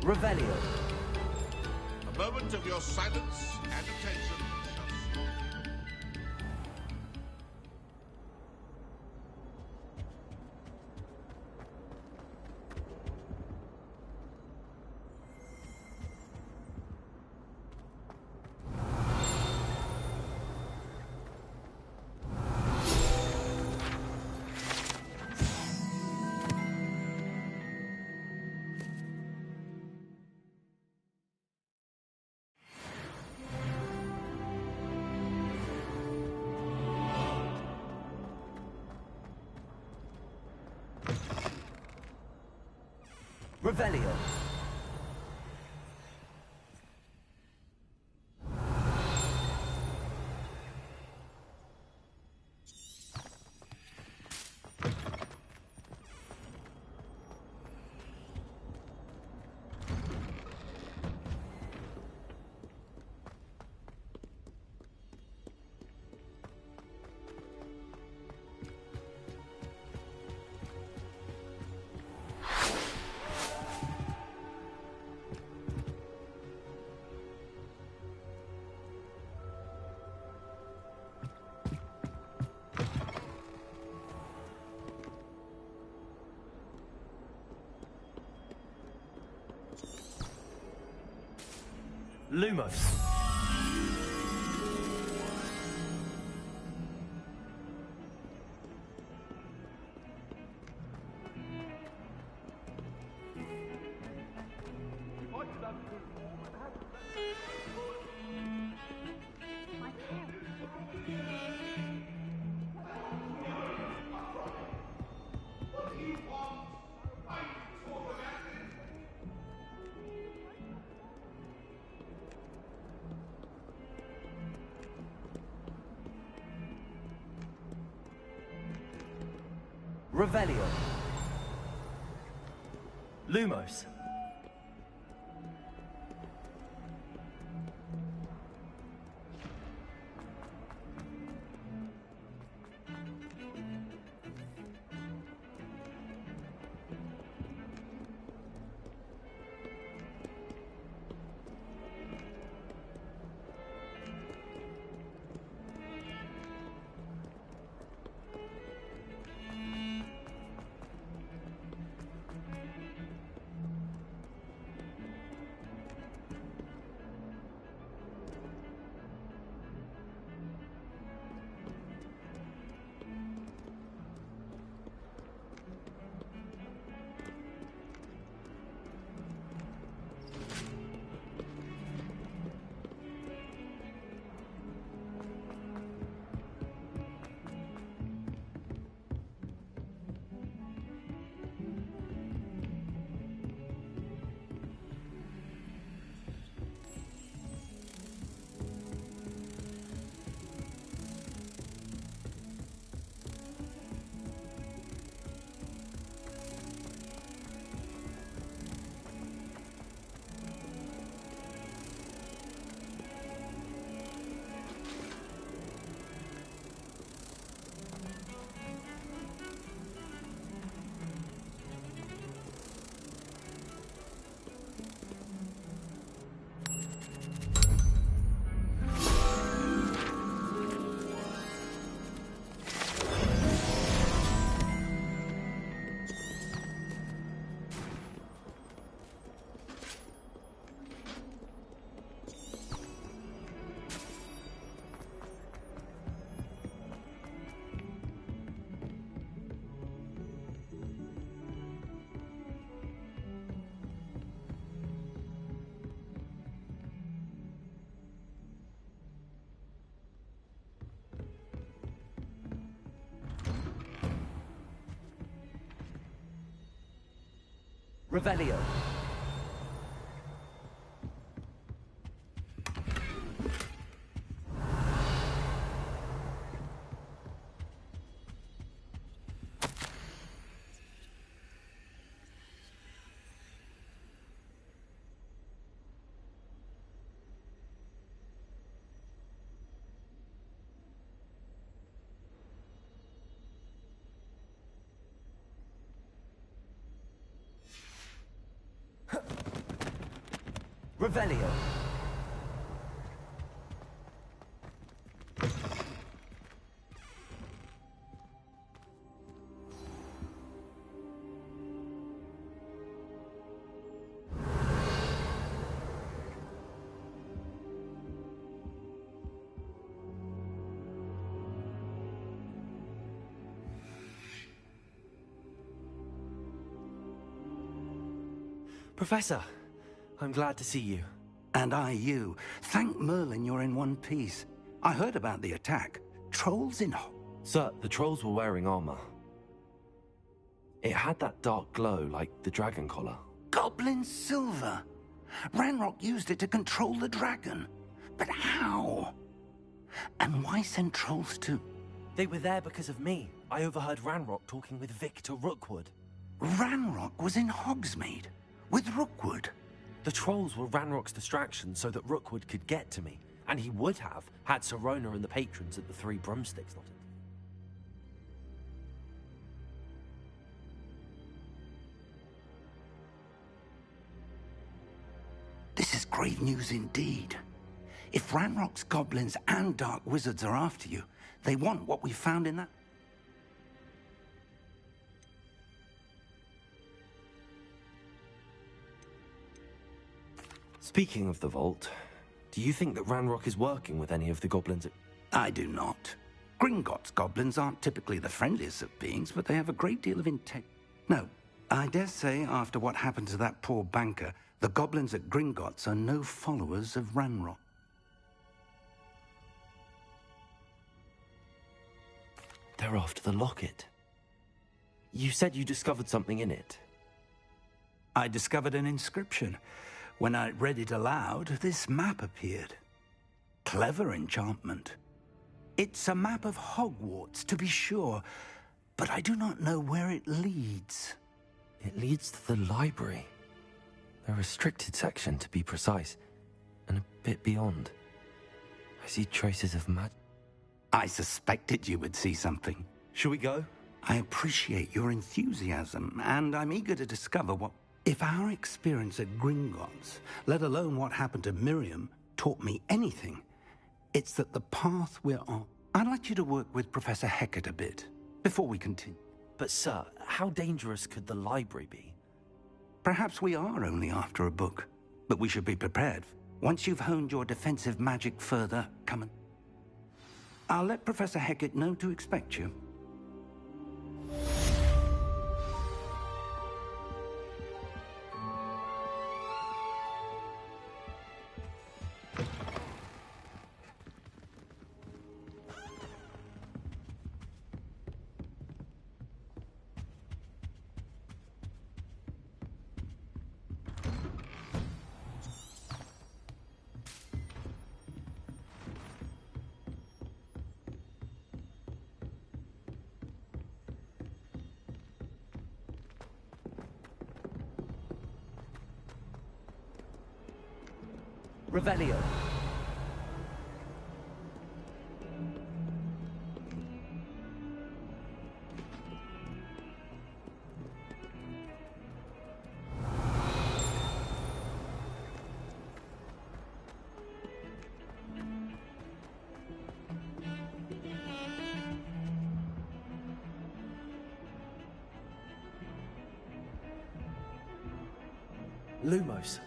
Revelio. A moment of your silence and attention. Revelio. Lumos. Revelio. Lumos. Revelio. Revelio. Professor, I'm glad to see you. And I you. Thank Merlin you're in one piece. I heard about the attack. Trolls in... Sir, the trolls were wearing armor. It had that dark glow like the dragon collar. Goblin silver. Ranrok used it to control the dragon. But how? And why send trolls to... They were there because of me. I overheard Ranrok talking with Viktor Rukwood. Ranrok was in Hogsmeade. With Rookwood? The trolls were Ranrock's distraction so that Rookwood could get to me, and he would have had Sirona and the patrons at the Three Broomsticks not intervened. This is grave news indeed. If Ranrock's goblins and dark wizards are after you, they want what we found in that... Speaking of the vault, do you think that Ranrock is working with any of the goblins? I do not. Gringotts goblins aren't typically the friendliest of beings, but they have a great deal of integrity. No, I dare say after what happened to that poor banker, the goblins at Gringotts are no followers of Ranrock. They're after the locket. You said you discovered something in it. I discovered an inscription. When I read it aloud, this map appeared. Clever enchantment. It's a map of Hogwarts, to be sure, but I do not know where it leads. It leads to the library. The restricted section, to be precise, and a bit beyond. I see traces of magic. I suspected you would see something. Shall we go? I appreciate your enthusiasm, and I'm eager to discover what... If our experience at Gringotts, let alone what happened to Miriam, taught me anything, it's that the path we're on... I'd like you to work with Professor Hecat a bit, before we continue. But sir, how dangerous could the library be? Perhaps we are only after a book, but we should be prepared. Once you've honed your defensive magic further, come and... I'll let Professor Hecat know to expect you. Revelio. Lumos.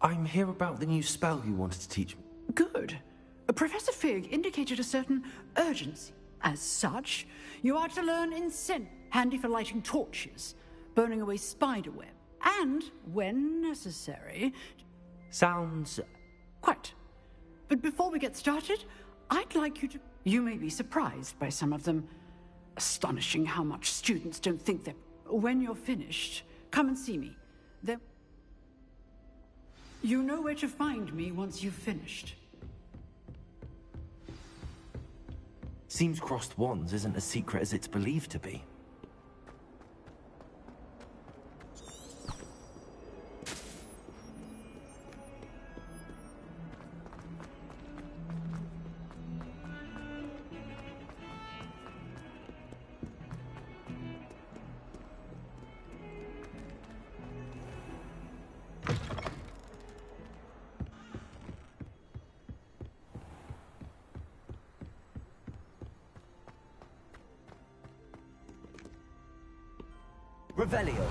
I'm here about the new spell you wanted to teach me. Good. Professor Fig indicated a certain urgency. As such, you are to learn incense, handy for lighting torches, burning away spiderweb, and, when necessary... Sounds... Quite. But before we get started, I'd like you to... You may be surprised by some of them. Astonishing how much students don't think that... When you're finished, come and see me. Then... You know where to find me once you've finished. Seems crossed wands isn't as secret as it's believed to be. Revelio.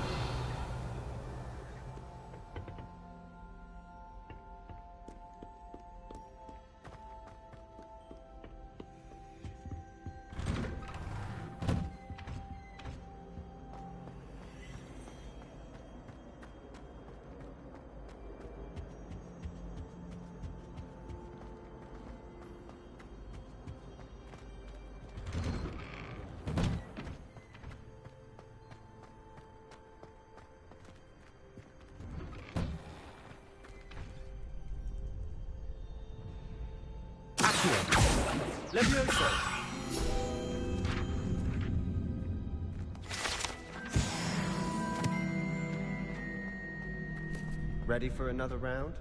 Levioso. Ready for another round?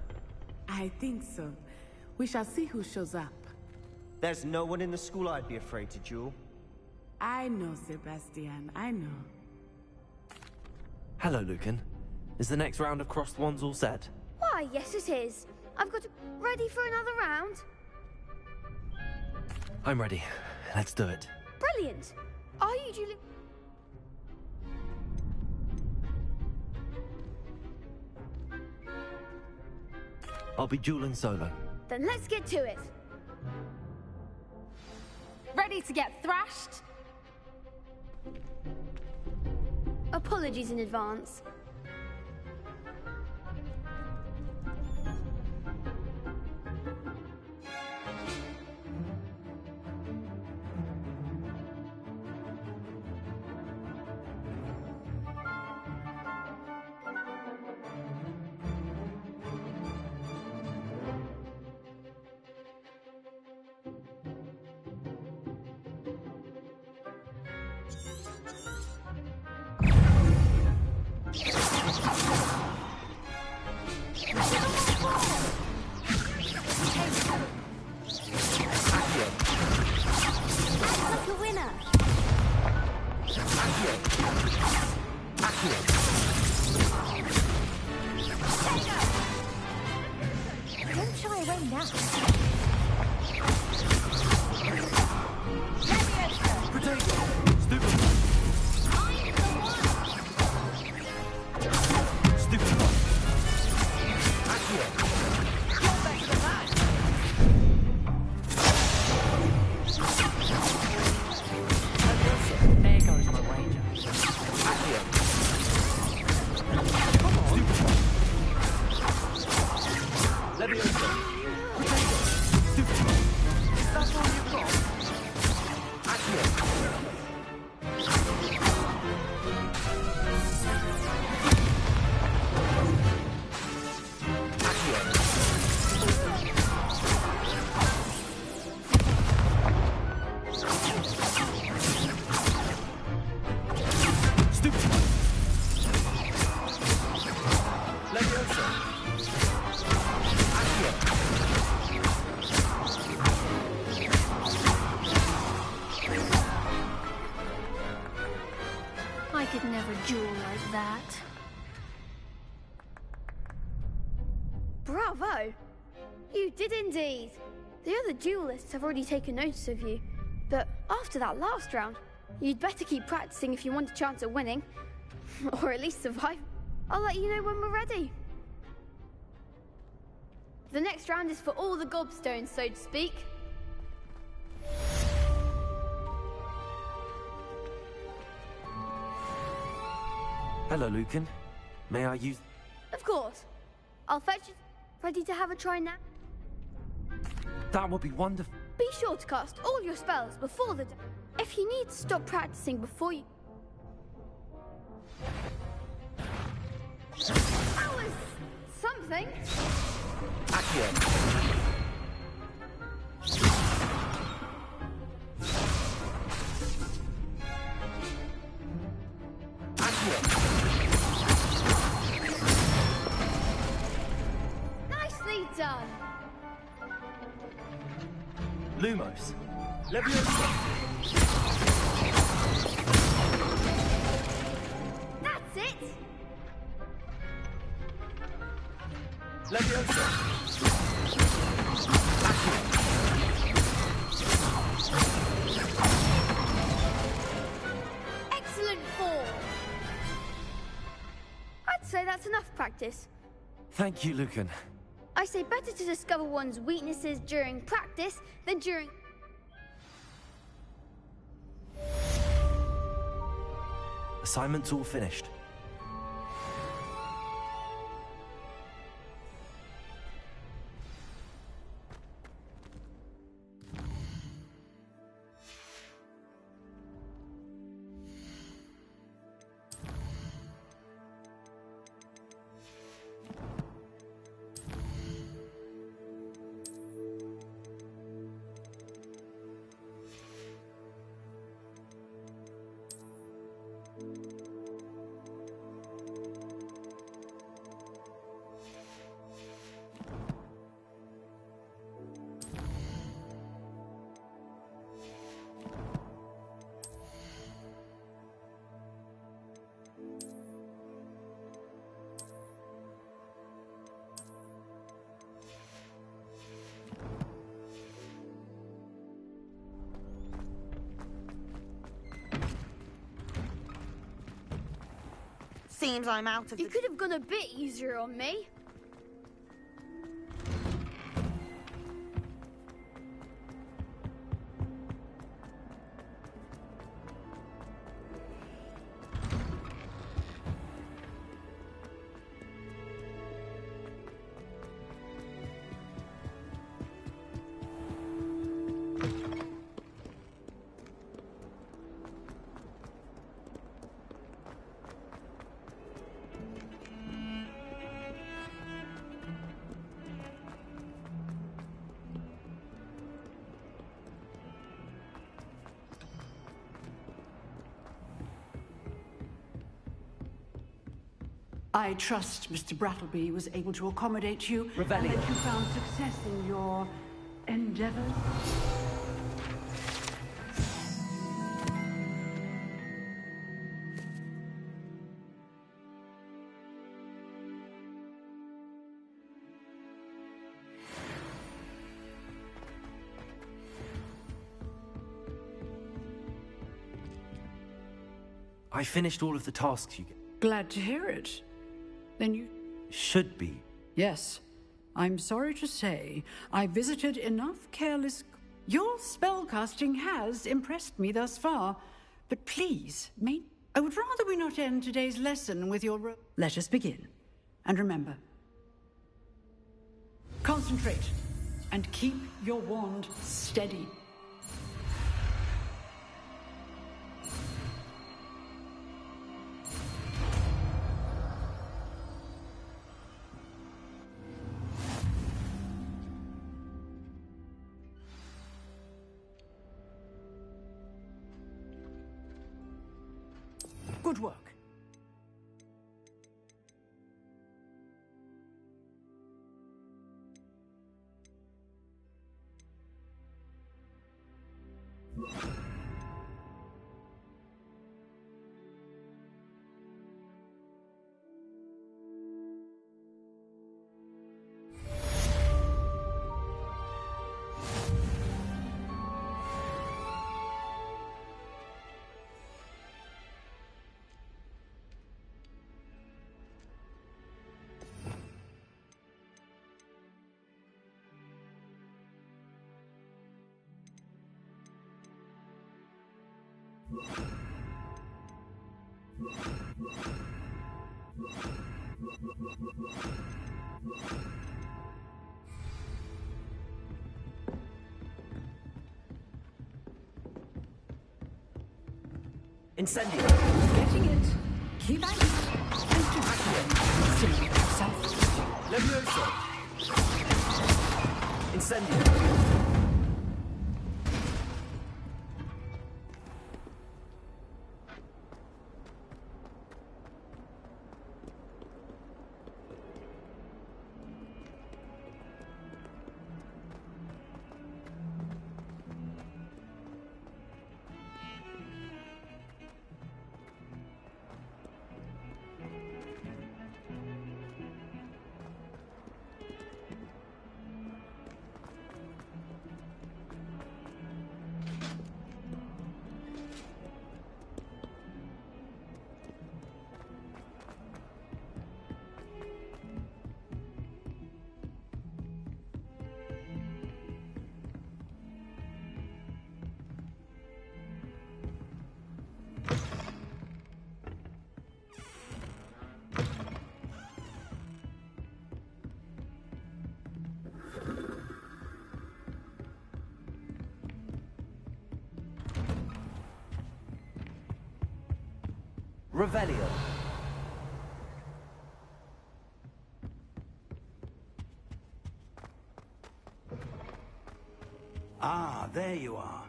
I think so. We shall see who shows up. There's no one in the school I'd be afraid to duel. I know, Sebastian, I know. Hello, Lucan. Is the next round of crossed wands all set? Why, yes it is. I've got to... Ready for another round? I'm ready. Let's do it. Brilliant. Are you dueling... I'll be dueling solo. Then let's get to it. Ready to get thrashed? Apologies in advance. I could never duel like that. Bravo! You did indeed. The other duelists have already taken notice of you. But after that last round, you'd better keep practicing if you want a chance at winning. Or at least survive. I'll let you know when we're ready. The next round is for all the gobstones, so to speak. Hello, Lucan. May I use... Of course. I'll fetch it. Ready to have a try now? That would be wonderful. Be sure to cast all your spells before the... If you need to stop practicing before you... That was... something. Accio. Nicely done. Lumos. Leviosa. That's it. Leviosa. Excellent form. I'd say that's enough practice. Thank you, Lucan. I say better to discover one's weaknesses during practice than during... Assignment's all finished. Seems I'm out of You could have gone a bit easier on me. I trust Mr. Brattleby was able to accommodate you and Revelio. that you found success in your endeavors. I finished all of the tasks you gave. Glad to hear it. Then you... Should be. Yes. I'm sorry to say, I visited enough careless... Your spellcasting has impressed me thus far, but please, I would rather we not end today's lesson with your... Let us begin. And remember, concentrate and keep your wand steady. Good work. Incendio. Getting it. Keep at it. And do not simulate yourself. Levioso. Incendio. Revelio. Ah, there you are.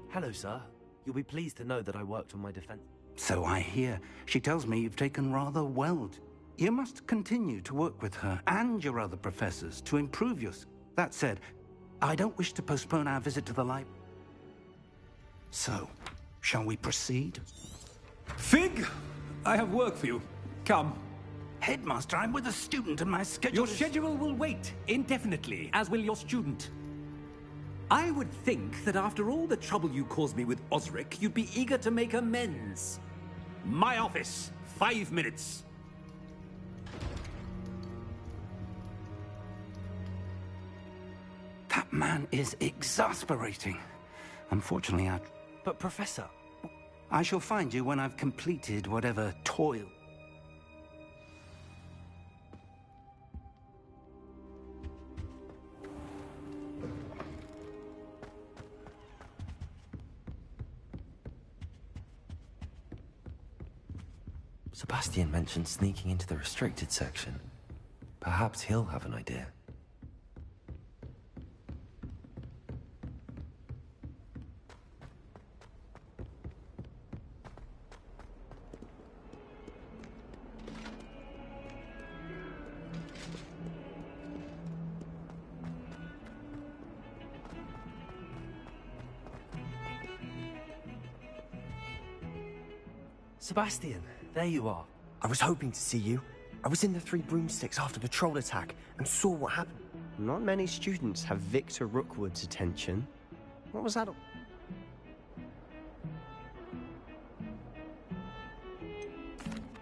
Hello, sir. You'll be pleased to know that I worked on my defense. So I hear. She tells me you've taken rather well. You must continue to work with her and your other professors to improve your... That said, I don't wish to postpone our visit to the library. So, shall we proceed? Fig, I have work for you. Come. Headmaster, I'm with a student and my schedule Your schedule will wait indefinitely, as will your student. I would think that after all the trouble you caused me with Osric, you'd be eager to make amends. My office, 5 minutes. That man is exasperating. Unfortunately, But, Professor... I shall find you when I've completed whatever toil. Sebastian mentioned sneaking into the restricted section. Perhaps he'll have an idea. Sebastian, there you are. I was hoping to see you. I was in the Three Broomsticks after the troll attack and saw what happened. Not many students have Victor Rookwood's attention. What was that?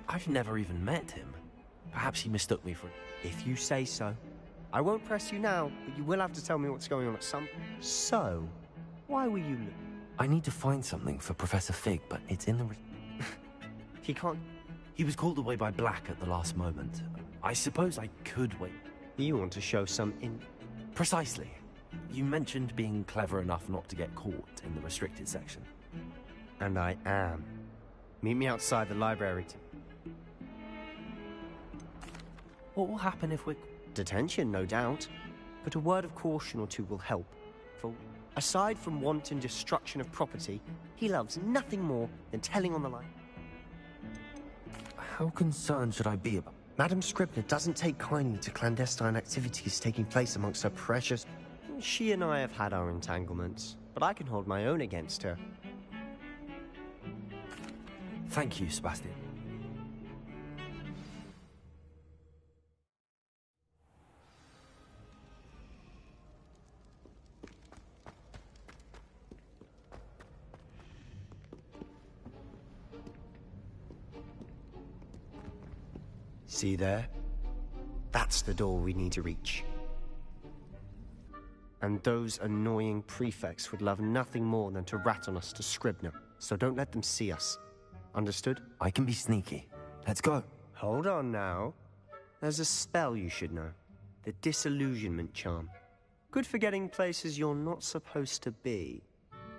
I've never even met him. Perhaps he mistook me for... If you say so. I won't press you now, but you will have to tell me what's going on at some... So, why were you... I need to find something for Professor Fig, but it's in the... He can't... He was called away by Black at the last moment. I suppose I could wait. You want to show some Precisely. You mentioned being clever enough not to get caught in the restricted section. And I am. Meet me outside the library to... What will happen if we're... Detention, no doubt. But a word of caution or two will help. For, aside from wanton destruction of property, he loves nothing more than telling on the line. How concerned should I be about... Madame Scribner doesn't take kindly to clandestine activities taking place amongst her precious... She and I have had our entanglements, but I can hold my own against her. Thank you, Sebastian. See there? That's the door we need to reach. And those annoying prefects would love nothing more than to rat on us to Scribner, so don't let them see us. Understood? I can be sneaky. Let's go. Hold on now. There's a spell you should know. The Disillusionment Charm. Good for getting places you're not supposed to be.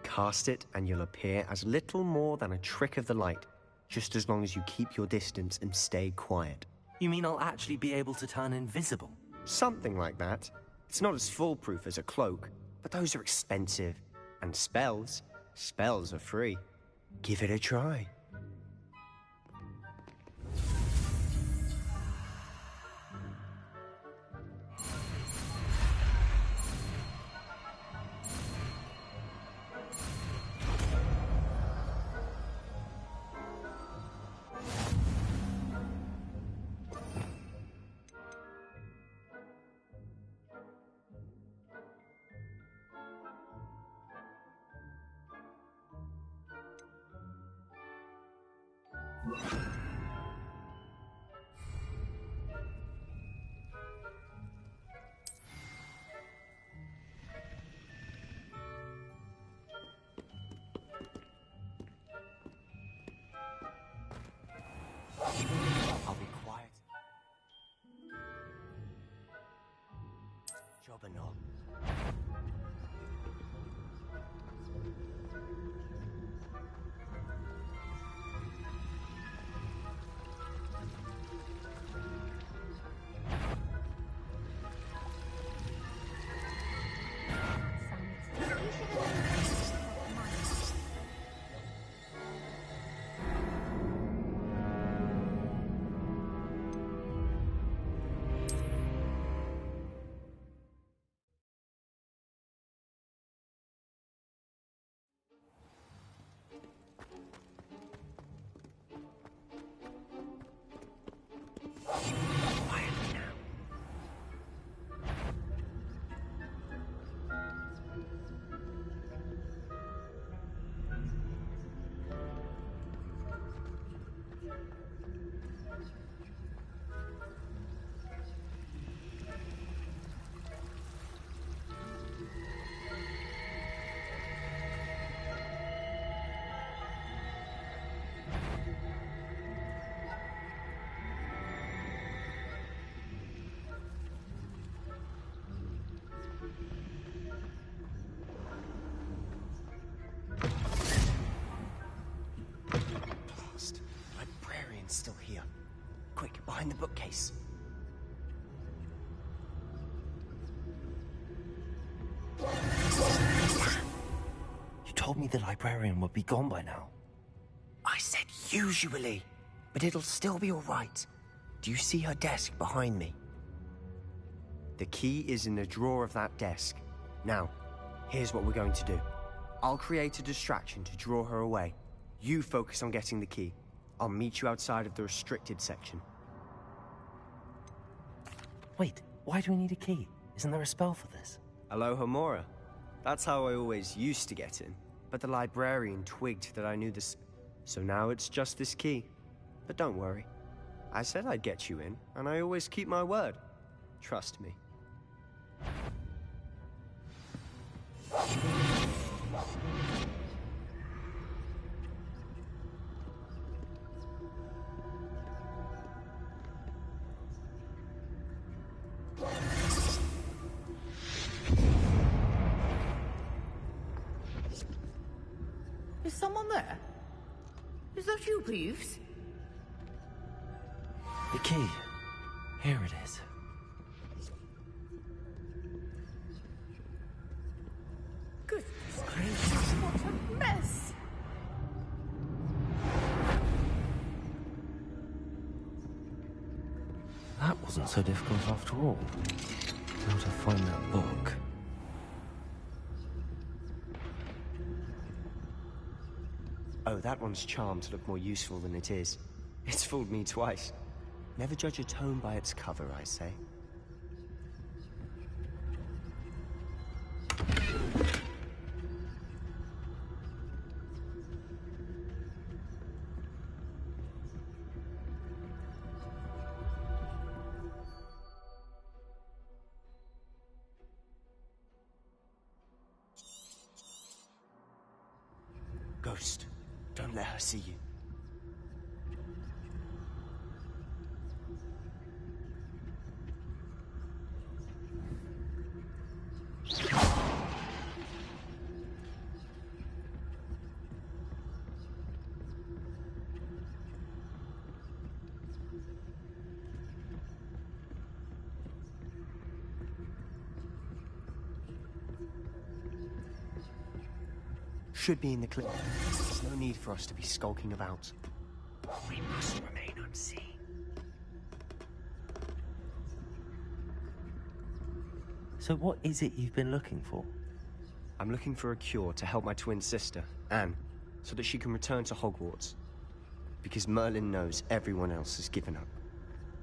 Cast it and you'll appear as little more than a trick of the light, just as long as you keep your distance and stay quiet. You mean I'll actually be able to turn invisible? Something like that. It's not as foolproof as a cloak, but those are expensive. And spells are free. Give it a try. I'll be quiet. Job and all. Still here. Quick, behind the bookcase. You told me the librarian would be gone by now. I said usually, but it'll still be all right. Do you see her desk behind me? The key is in the drawer of that desk. Now, here's what we're going to do. I'll create a distraction to draw her away. You focus on getting the key. I'll meet you outside of the restricted section. Wait, why do we need a key? Isn't there a spell for this? Aloha Mora. That's how I always used to get in. But the librarian twigged that I knew this, so now it's just this key. But don't worry. I said I'd get you in, and I always keep my word. Trust me. Is someone there? Is that you, Peeves? The key. Here it is. Goodness gracious, what a mess! That wasn't so difficult after all. How to find that book. Oh, that one's charmed to look more useful than it is. It's fooled me twice. Never judge a tome by its cover, I say. Ghost, don't let her see you. Should be in the clip. There's no need for us to be skulking about. We must remain unseen. So what is it you've been looking for? I'm looking for a cure to help my twin sister, Anne, so that she can return to Hogwarts. Because Merlin knows everyone else has given up.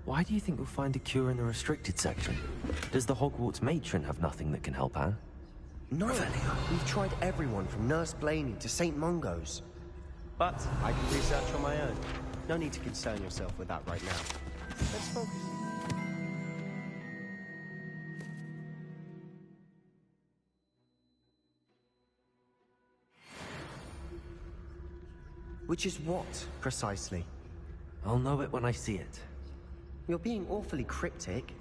Why do you think you'll find a cure in the restricted section? Does the Hogwarts matron have nothing that can help Anne? No, we've tried everyone from Nurse Blaney to St. Mungo's. But I can research on my own. No need to concern yourself with that right now. Let's focus. Which is what, precisely? I'll know it when I see it. You're being awfully cryptic.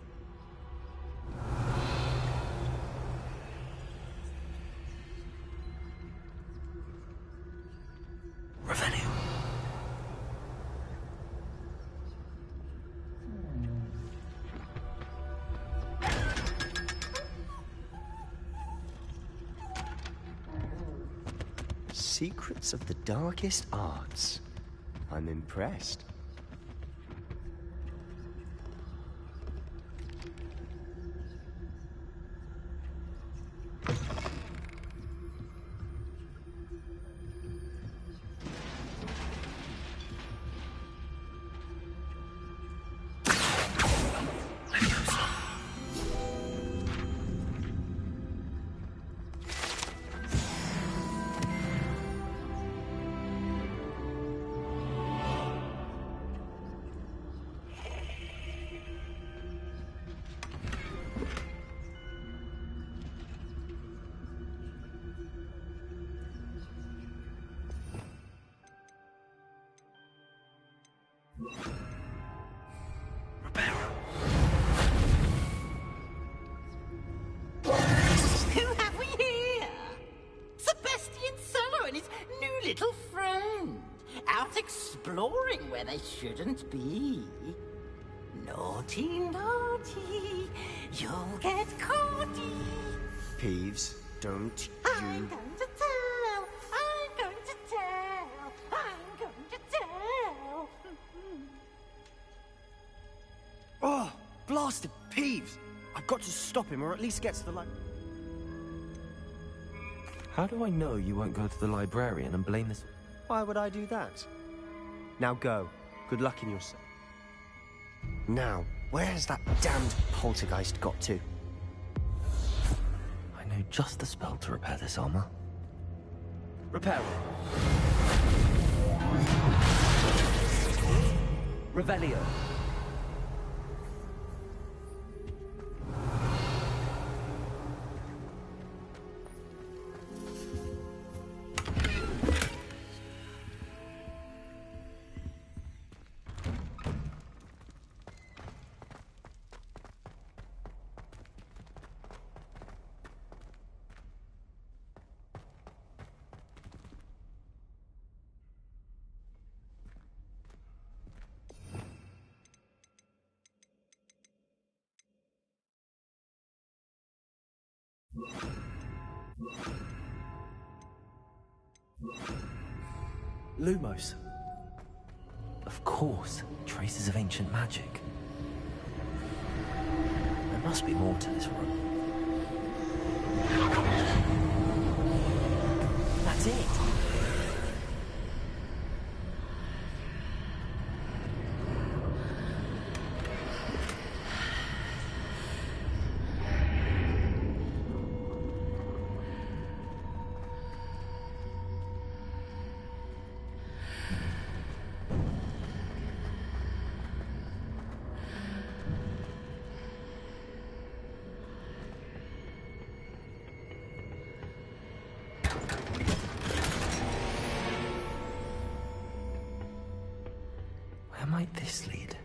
Secrets of the darkest arts. I'm impressed. Exploring where they shouldn't be. Naughty, naughty, you'll get caughty. Peeves, don't I'm going to tell, I'm going to tell, I'm going to tell. Oh, blasted Peeves! I've got to stop him, or at least get to the light. How do I know you won't go to the librarian and blame this? Why would I do that? Now go. Good luck in your set. Now, where has that damned poltergeist got to? I know just the spell to repair this armor. Repair it. Revelio. Lumos. Of course, traces of ancient magic. There must be more to this room. That's it! Where might this lead?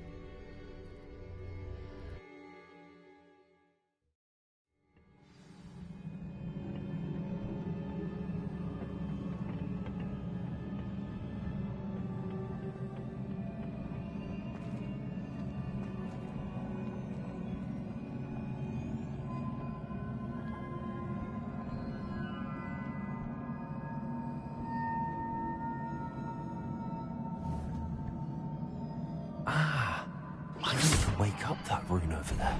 I need to wake up that rune over there.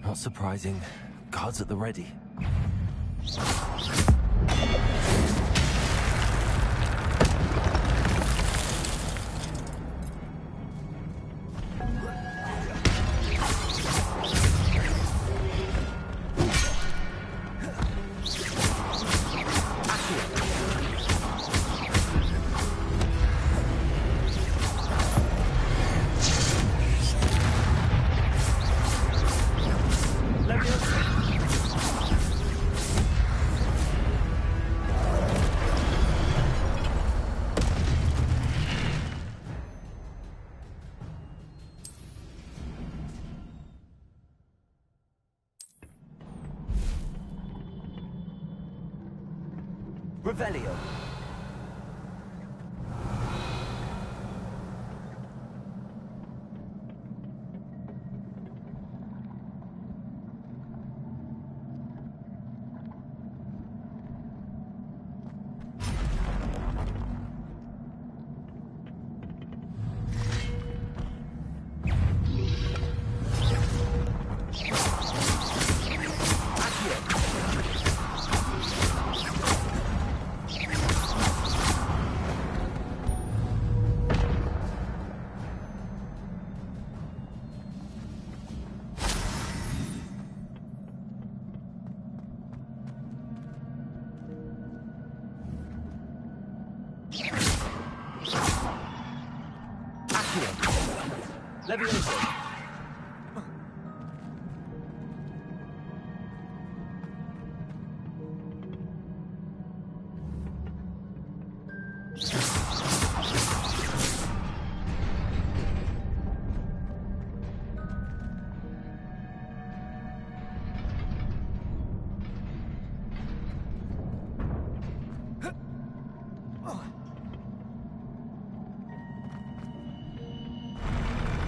Not surprising. Guards at the ready. Revelio.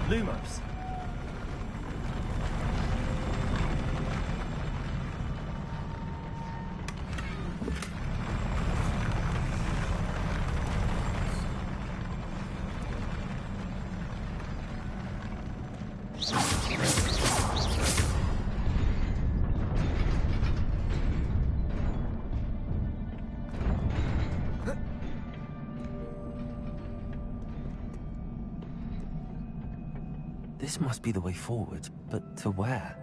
Lumos. This must be the way forward, but to where?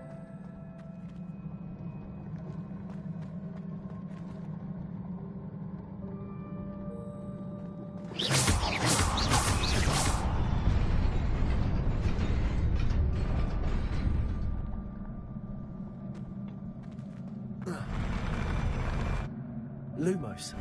Lumos.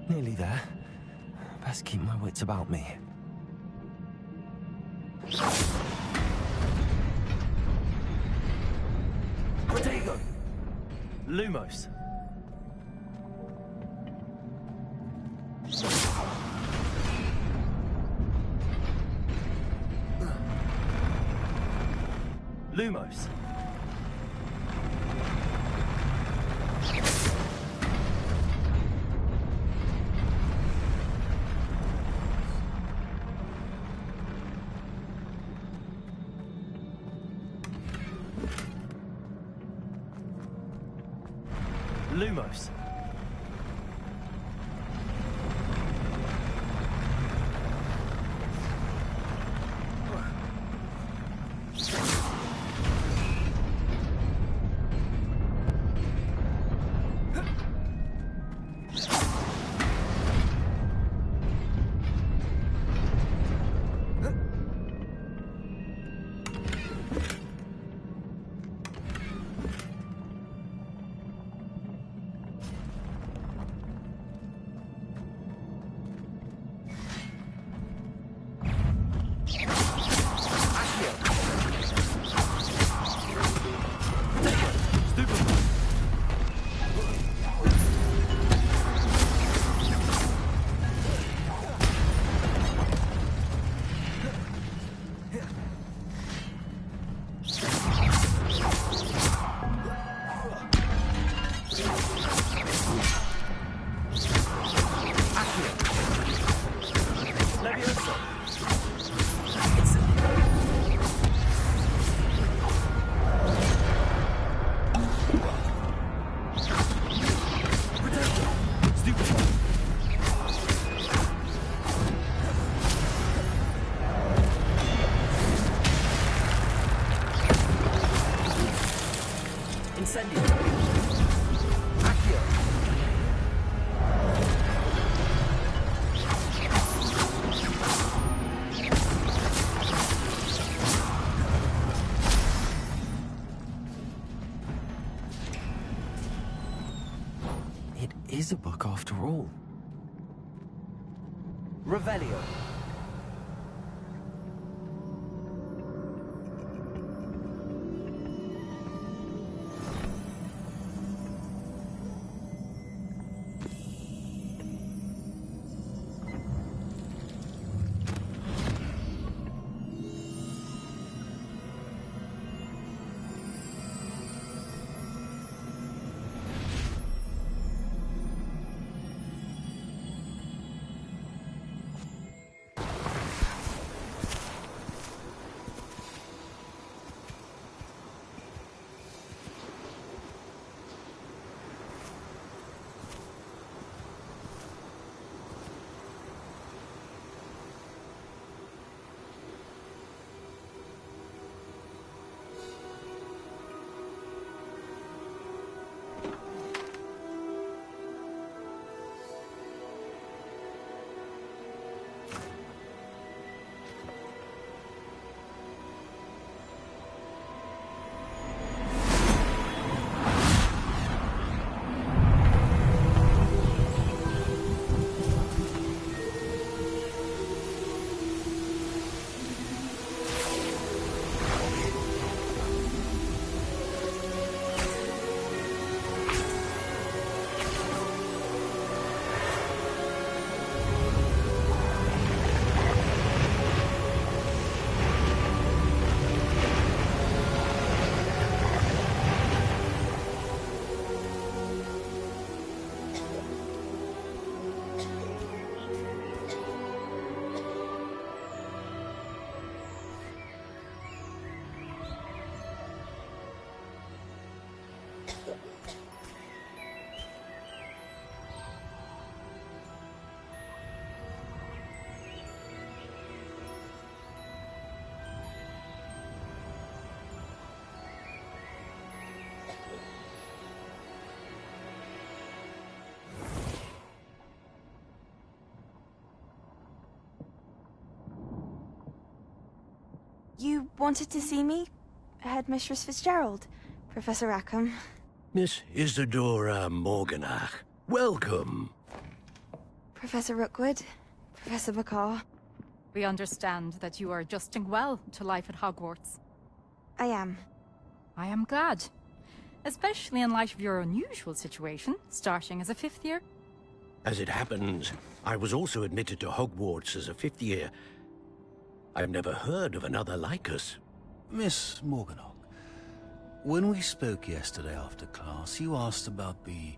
Nearly there. Best keep my wits about me. Protego. Lumos. Lumos. Lumos. Is a book after all. Revelio. You wanted to see me? Headmistress Fitzgerald, Professor Rackham. Miss Isadora Morganach, welcome. Professor Rookwood, Professor McCaw. We understand that you are adjusting well to life at Hogwarts. I am. I am glad. Especially in light of your unusual situation, starting as a 5th year. As it happens, I was also admitted to Hogwarts as a 5th year. I've never heard of another like us. Miss Morganach, When we spoke yesterday after class, you asked about the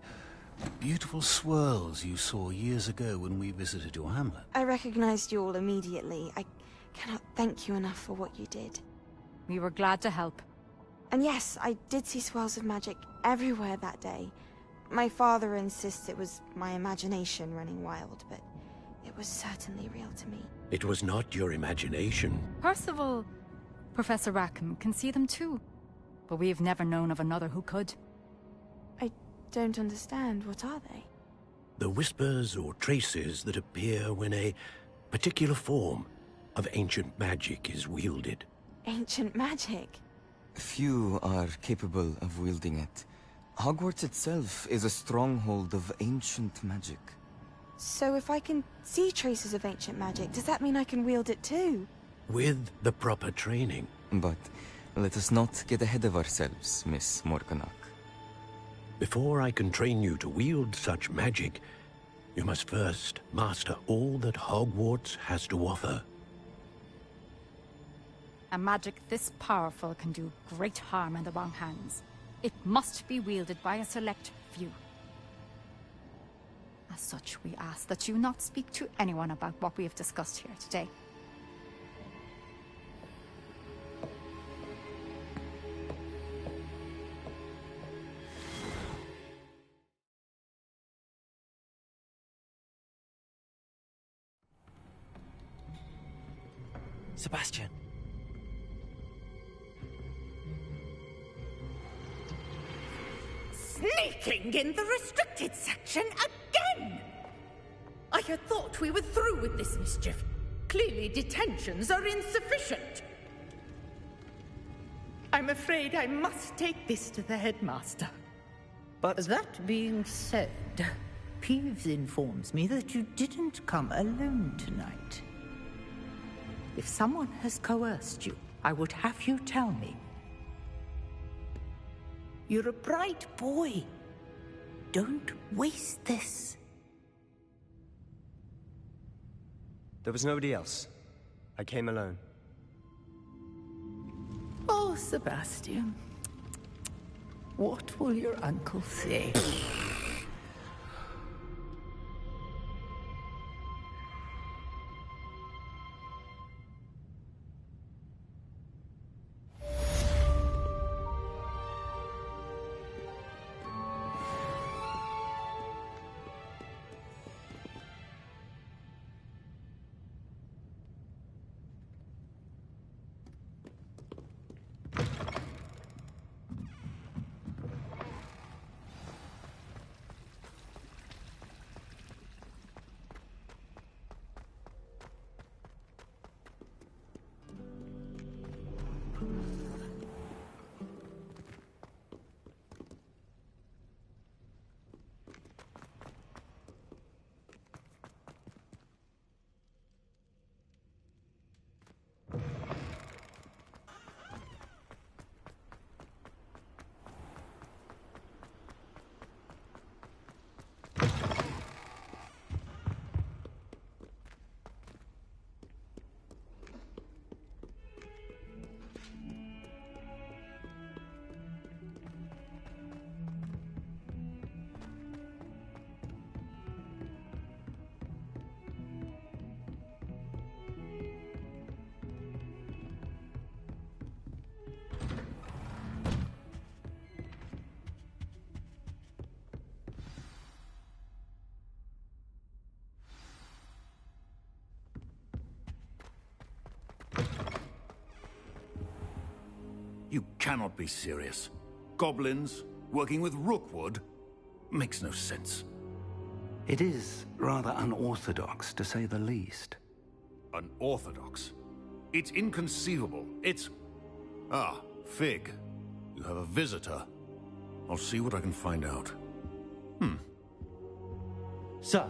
beautiful swirls you saw years ago when we visited your hamlet. I recognized you all immediately. I cannot thank you enough for what you did. We were glad to help. And yes, I did see swirls of magic everywhere that day. My father insists it was my imagination running wild, but it was certainly real to me. It was not your imagination. Percival, Professor Rackham can see them too. But we've never known of another who could. I don't understand. What are they? The whispers or traces that appear when a particular form of ancient magic is wielded. Ancient magic? Few are capable of wielding it. Hogwarts itself is a stronghold of ancient magic. So if I can see traces of ancient magic, does that mean I can wield it too? With the proper training. But let us not get ahead of ourselves, Miss Morganach. Before I can train you to wield such magic, you must first master all that Hogwarts has to offer. A magic this powerful can do great harm in the wrong hands. It must be wielded by a select few. As such, we ask that you not speak to anyone about what we have discussed here today. Sebastian. Sneaking in the restricted section again! I had thought we were through with this mischief. Clearly detentions are insufficient. I'm afraid I must take this to the headmaster. But that being said, Peeves informs me that you didn't come alone tonight. If someone has coerced you, I would have you tell me. You're a bright boy. Don't waste this. There was nobody else. I came alone. Oh, Sebastian. What will your uncle say? You cannot be serious. Goblins working with Rookwood makes no sense. It is rather unorthodox, to say the least. Unorthodox? It's inconceivable. It's... Ah, Fig. You have a visitor. I'll see what I can find out. Sir,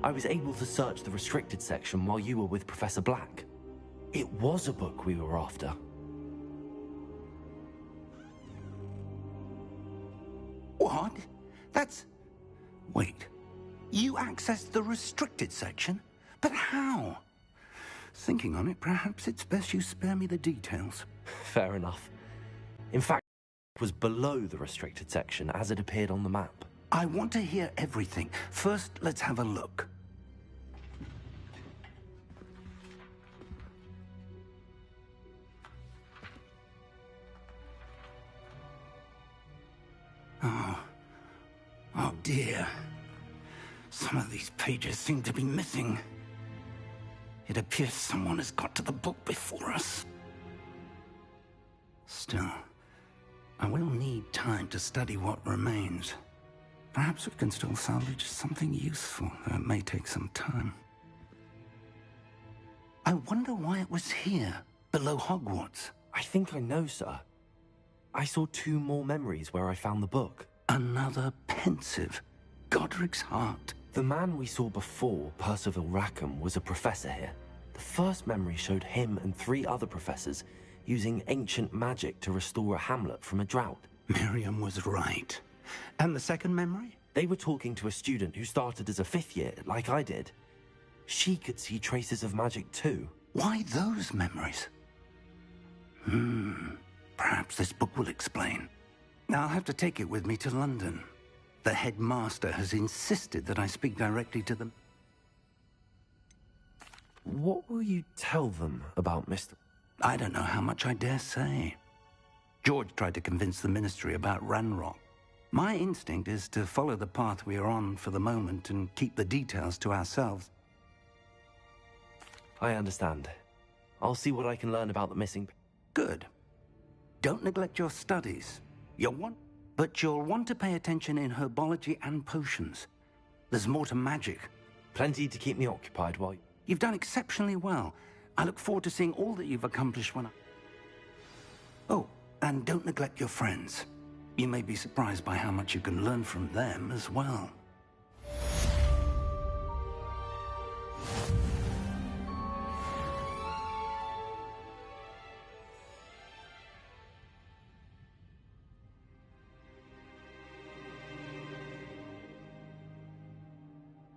I was able to search the restricted section while you were with Professor Black. It was a book we were after. What? That's... Wait. You accessed the restricted section? But how? Thinking on it, perhaps it's best you spare me the details. Fair enough. In fact, was below the restricted section as it appeared on the map. I want to hear everything. First, let's have a look. Oh dear. Some of these pages seem to be missing. It appears someone has got to the book before us. Still, I will need time to study what remains. Perhaps we can still salvage something useful, though it may take some time. I wonder why it was here, below Hogwarts. I think I know, sir. I saw 2 more memories where I found the book. Another pensive. Godric's heart. The man we saw before, Percival Rackham, was a professor here. The first memory showed him and 3 other professors using ancient magic to restore a hamlet from a drought. Miriam was right. And the second memory? They were talking to a student who started as a 5th year, like I did. She could see traces of magic too. Why those memories? Perhaps this book will explain. I'll have to take it with me to London. The headmaster has insisted that I speak directly to them. What will you tell them about Mr. I don't know how much I dare say. George tried to convince the ministry about Ranrokom. My instinct is to follow the path we are on for the moment and keep the details to ourselves. I understand. I'll see what I can learn about the missing... Good. Don't neglect your studies. But you'll want to pay attention in herbology and potions. There's more to magic. Plenty to keep me occupied while... You've done exceptionally well. I look forward to seeing all that you've accomplished when I... Oh, and don't neglect your friends. You may be surprised by how much you can learn from them as well.